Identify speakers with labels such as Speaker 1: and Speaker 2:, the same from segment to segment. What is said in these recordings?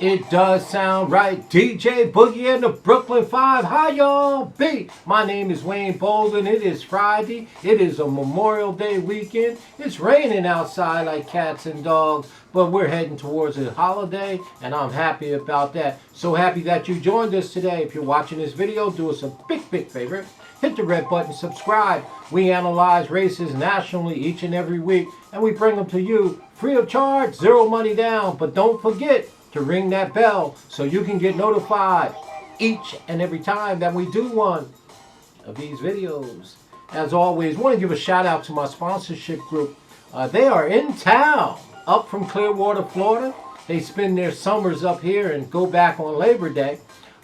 Speaker 1: It does sound right. DJ Boogie and the Brooklyn Five. How y'all be? My name is Wayne Bolden. It is Friday. It is a Memorial Day weekend. It's raining outside like cats and dogs, but we're heading towards a holiday, and I'm happy about that. So happy that you joined us today. If you're watching this video, do us a big favor. Hit the red button, subscribe. We analyze races nationally each and every week, and we bring them to you free of charge, zero money down. But don't forget to ring that bell so you can get notified each and every time that we do one of these videos. As always, want to give a shout out to my sponsorship group. They are in town, up from Clearwater, Florida. They spend their summers up here and go back on Labor Day.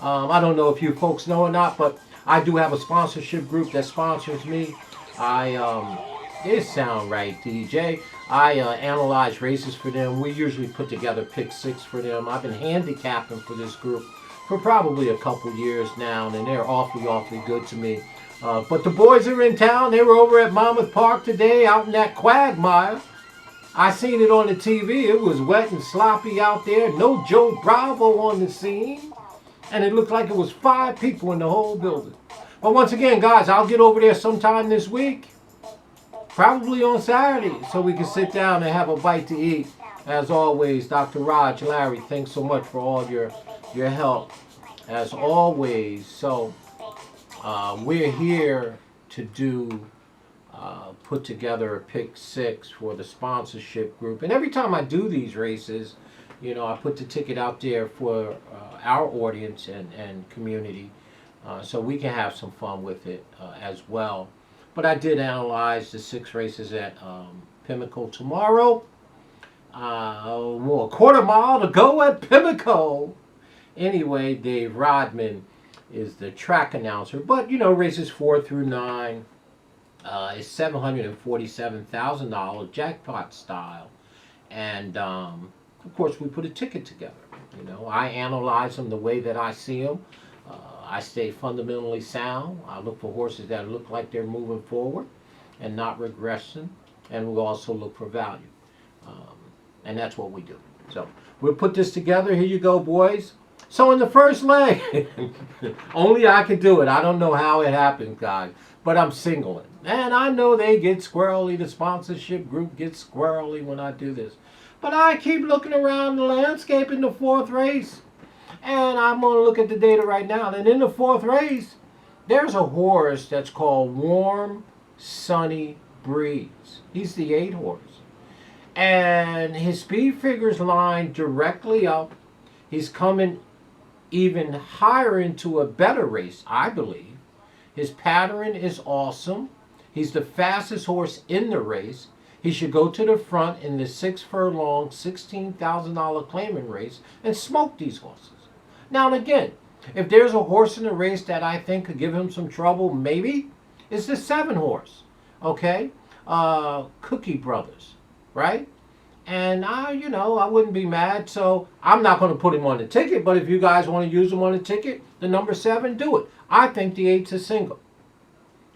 Speaker 1: I don't know if you folks know or not, but I do have a sponsorship group that sponsors me. It sound right, DJ. I analyze races for them. We usually put together pick six for them. I've been handicapping for this group for probably a couple years now, and they're awfully good to me. But the boys are in town. They were over at Monmouth Park today, out in that quagmire. I seen it on the TV. It was wet and sloppy out there. No Joe Bravo on the scene. And it looked like it was 5 people in the whole building. But once again, guys, I'll get over there sometime this week. Probably on Saturday, so we can sit down and have a bite to eat. As always, Dr. Raj, Larry, thanks so much for all your help. As always, so we're here to put together a pick six for the sponsorship group. And every time I do these races, you know, I put the ticket out there for our audience and community, so we can have some fun with it as well. But I did analyze the 6 races at PIMLICO tomorrow. A quarter mile to go at PIMLICO. Anyway, Dave Rodman is the track announcer. But, you know, races 4 through 9 is $747,000 jackpot style. And, of course, we put a ticket together. You know, I analyze them the way that I see them. I stay fundamentally sound. I look for horses that look like they're moving forward and not regressing. And we also look for value. And that's what we do. So we'll put this together. Here you go, boys. So in the first leg, only I can do it. I don't know how it happens, guys. But I'm singling. And I know they get squirrely. The sponsorship group gets squirrely when I do this. But I keep looking around the landscape in the 4th race. And I'm going to look at the data right now. And in the 4th race, there's a horse that's called Warm Sunny Breeze. He's the 8 horse. And his speed figures line directly up. He's coming even higher into a better race, I believe. His pattern is awesome. He's the fastest horse in the race. He should go to the front in the 6 furlong, $16,000 claiming race and smoke these horses. Now and again, if there's a horse in the race that I think could give him some trouble, maybe it's the 7 horse, okay? Cookie Brothers, right? And I wouldn't be mad, so I'm not going to put him on the ticket, but if you guys want to use him on the ticket, the number 7, do it. I think the 8's a single.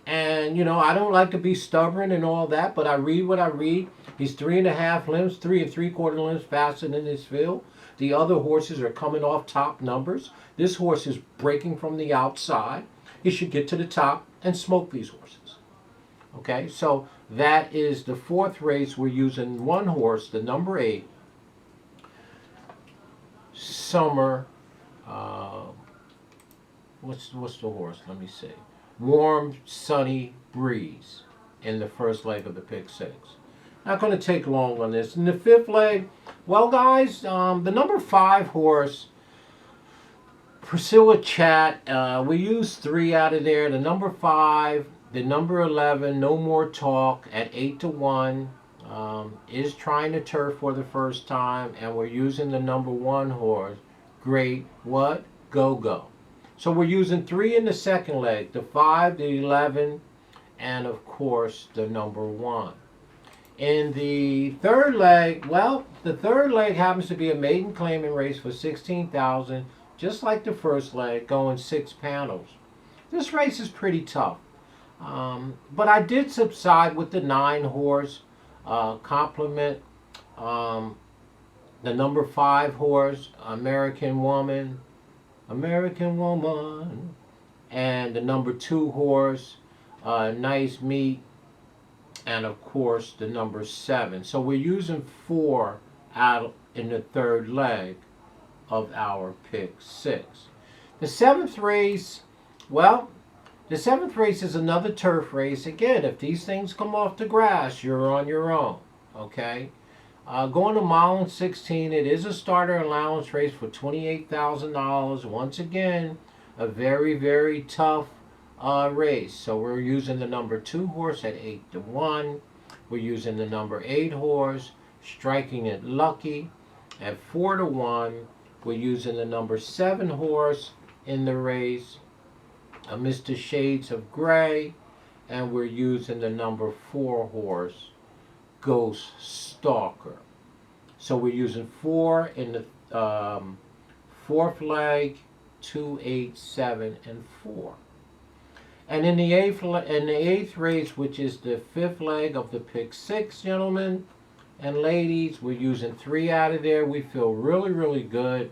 Speaker 1: And, you know, I don't like to be stubborn and all that, but I read what I read. He's 3.5 limbs, 3 3/4 limbs faster than his field. The other horses are coming off top numbers. This horse is breaking from the outside. He should get to the top and smoke these horses. Okay, so that is the 4th race. We're using one horse, the number 8, Summer. What's the horse? Let me see. Warm Sunny Breeze in the first leg of the pick 6. Not going to take long on this. In the 5th leg, well, guys, the number 5 horse, Priscilla Chat, we used 3 out of there. The number 5, the number 11, No More Talk at 8-1, is trying to turf for the first time, and we're using the number 1 horse, Great What? Go. So we're using 3 in the 2nd leg, the 5, the 11, and of course the number 1. In the 3rd leg, well, the 3rd leg happens to be a maiden claiming race for $16,000, just like the 1st leg, going 6 panels. This race is pretty tough, but I did subside with the 9 horse, Compliment. the number 5 horse, American Woman, American Woman, and the number 2 horse, Nice Meat, and of course the number 7. So we're using 4 out in the third leg of our pick 6. The 7th race, well, the 7th race is another turf race. Again, if these things come off the grass, you're on your own. Okay? Going to mile and 16, it is a starter allowance race for $28,000. Once again, a very, very tough race. So we're using the number 2 horse at 8-1. We're using the number 8 horse, striking it lucky at 4-1. We're using the number 7 horse in the race, Mr. Shades of Gray, and we're using the number 4 horse, Ghost Stalker. So we're using 4 in the fourth leg, 2, 8, 7, and 4. And in the eighth race, which is the 5th leg of the pick 6, gentlemen and ladies, we're using 3 out of there. We feel really, really good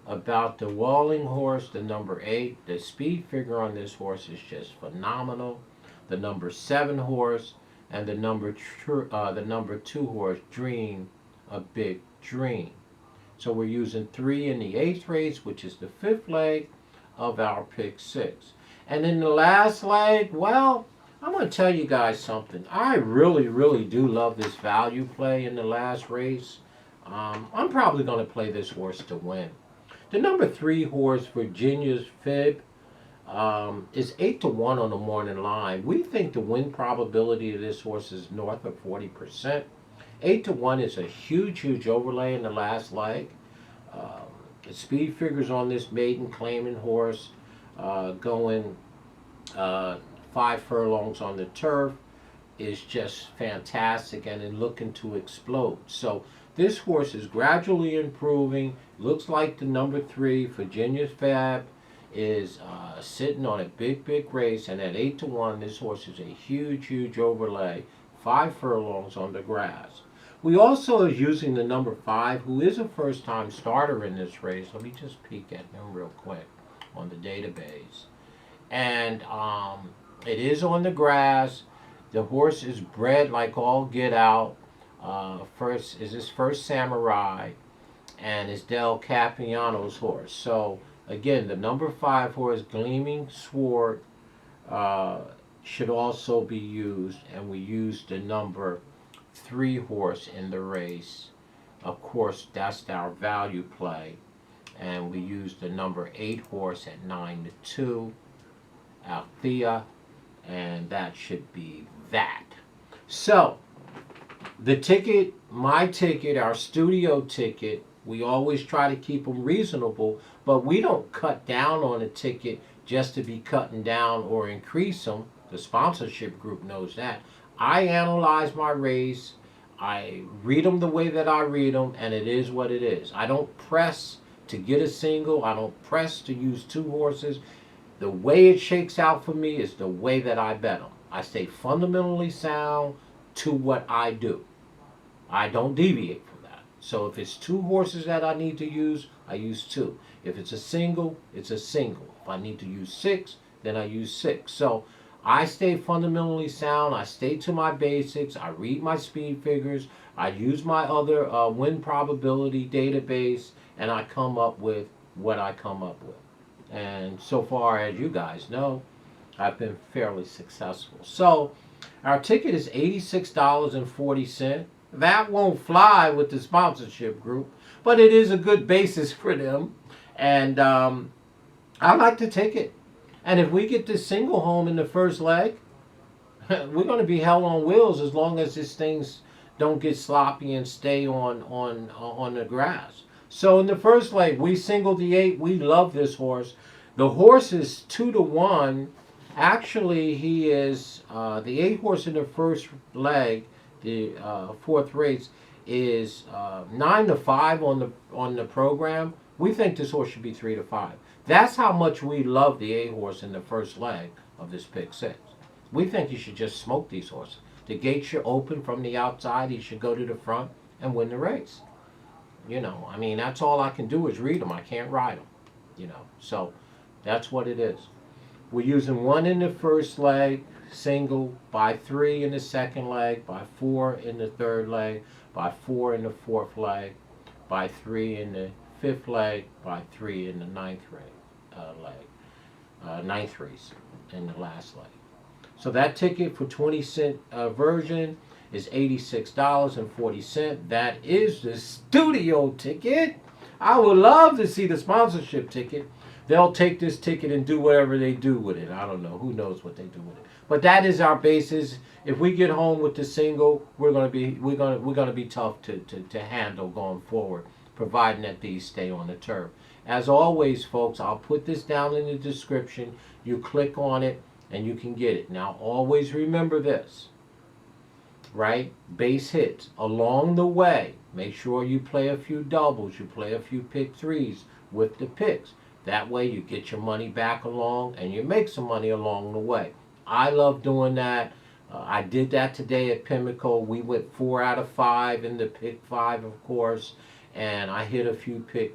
Speaker 1: about the Walling horse, the number 8. The speed figure on this horse is just phenomenal. The number 7 horse and the number 2 horse, Dream a Big Dream. So we're using 3 in the 8th race, which is the 5th leg of our pick 6. And in the last leg, well, I'm going to tell you guys something. I really, really do love this value play in the last race. I'm probably going to play this horse to win. The number 3 horse, Virginia's Fib, is 8-1 on the morning line. We think the win probability of this horse is north of 40%. 8-1 is a huge, huge overlay in the last leg. The speed figures on this maiden claiming horse going 5 furlongs on the turf is just fantastic and looking to explode. So this horse is gradually improving. Looks like the number 3, Virginia's Fab, is sitting on a big, big race. And at 8-1, this horse is a huge, huge overlay. 5 furlongs on the grass. We also are using the number 5, who is a first-time starter in this race. Let me just peek at him real quick on the database. And it is on the grass. The horse is bred like all get out. First is his first Samurai, and is Del Capiano's horse. So again, the number 5 horse, Gleaming Sword, should also be used, and we used the number 3 horse in the race. Of course, that's our value play, and we used the number 8 horse at 9-2, Althea, and that should be that. So the ticket, my ticket, our studio ticket, we always try to keep them reasonable, but we don't cut down on a ticket just to be cutting down or increase them. The sponsorship group knows that. I analyze my race. I read them the way that I read them, and it is what it is. I don't press to get a single. I don't press to use 2 horses. The way it shakes out for me is the way that I bet them. I stay fundamentally sound to what I do. I don't deviate from that. So if it's 2 horses that I need to use, I use 2. If it's a single, it's a single. If I need to use 6, then I use 6. So I stay fundamentally sound. I stay to my basics. I read my speed figures. I use my other win probability database, and I come up with what I come up with. And so far, as you guys know, I've been fairly successful. So our ticket is $86.40. That won't fly with the sponsorship group, but it is a good basis for them. And I like to take it. And if we get this single home in the first leg, we're going to be hell on wheels as long as these things don't get sloppy and stay on the grass. So in the first leg, we singled the 8. We love this horse. The horse is 2-1. Actually, he is the 8 horse in the first leg. The 4th race is 9-5 on the program. We think this horse should be 3-5. That's how much we love the 8 horse in the first leg of this pick 6. We think you should just smoke these horses. The gate should open from the outside. He should go to the front and win the race. You know, I mean, that's all I can do is read them. I can't ride them, you know. So that's what it is. We're using 1 in the first leg, single, by 3 in the second leg, by 4 in the third leg, by 4 in the fourth leg, by 3 in the fifth leg, by 3 in the ninth race in the last leg. So that ticket for 20-cent version is $86.40. That is the studio ticket. I would love to see the sponsorship ticket. They'll take this ticket and do whatever they do with it. I don't know. Who knows what they do with it? But that is our basis. If we get home with the single, we're gonna be tough to handle going forward, providing that these stay on the turf. As always, folks, I'll put this down in the description. You click on it and you can get it. Now, always remember this, right? Base hits. Along the way, make sure you play a few doubles. You play a few pick threes with the picks. That way you get your money back along and you make some money along the way. I love doing that. I did that today at PIMLICO. We went 4 out of 5 in the pick 5, of course, and I hit a few pick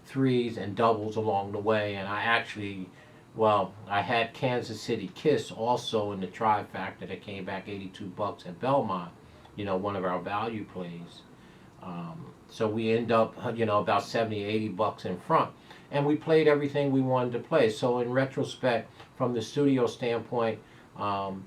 Speaker 1: threes and doubles along the way. And I actually, well, I had Kansas City Kiss also in the trifecta that came back $82 at Belmont. You know, one of our value plays. So we end up, you know, about $70-80 in front. And we played everything we wanted to play. So in retrospect, from the studio standpoint,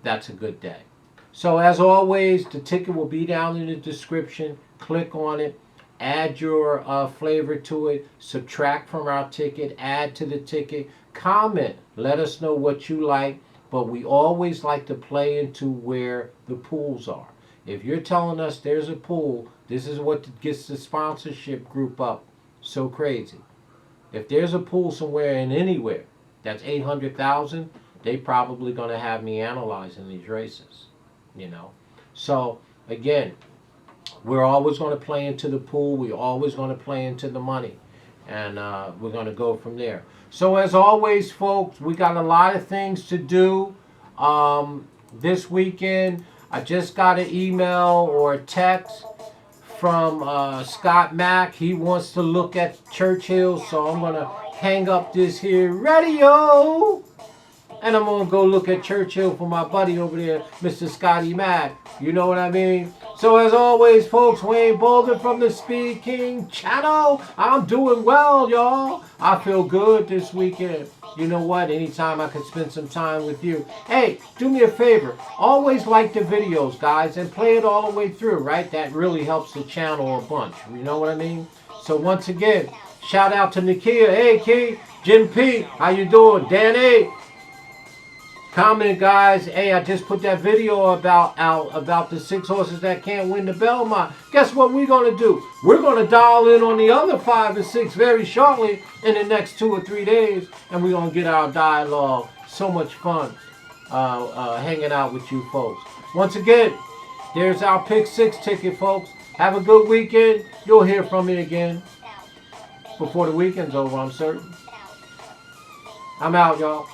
Speaker 1: that's a good day. So as always, the ticket will be down in the description. Click on it. Add your flavor to it. Subtract from our ticket. Add to the ticket. Comment. Let us know what you like. But we always like to play into where the pools are. If you're telling us there's a pool, this is what gets the sponsorship group up so crazy. If there's a pool somewhere and anywhere that's 800,000, they probably going to have me analyzing these races, you know. So again, we're always going to play into the pool. We're always going to play into the money, and we're going to go from there. So as always, folks, we got a lot of things to do this weekend. I just got an email or a text from Scott Mack. He wants to look at Churchill, so I'm going to hang up this here radio, and I'm going to go look at Churchill for my buddy over there, Mr. Scotty Mack. You know what I mean? So as always, folks, Wayne Bolden from the Speed King channel. I'm doing well, y'all. I feel good this weekend. You know what? Anytime I can spend some time with you. Hey, do me a favor. Always like the videos, guys, and play it all the way through, right? That really helps the channel a bunch. You know what I mean? So once again, shout out to Nakia. Hey, Key. Jim P. How you doing? Danny. Comment, guys. Hey, I just put that video about the 6 horses that can't win the Belmont. Guess what we're going to do? We're going to dial in on the other 5 and 6 very shortly in the next 2 or 3 days, and we're going to get our dialogue. So much fun hanging out with you folks. Once again, there's our Pick 6 ticket, folks. Have a good weekend. You'll hear from me again before the weekend's over, I'm certain. I'm out, y'all.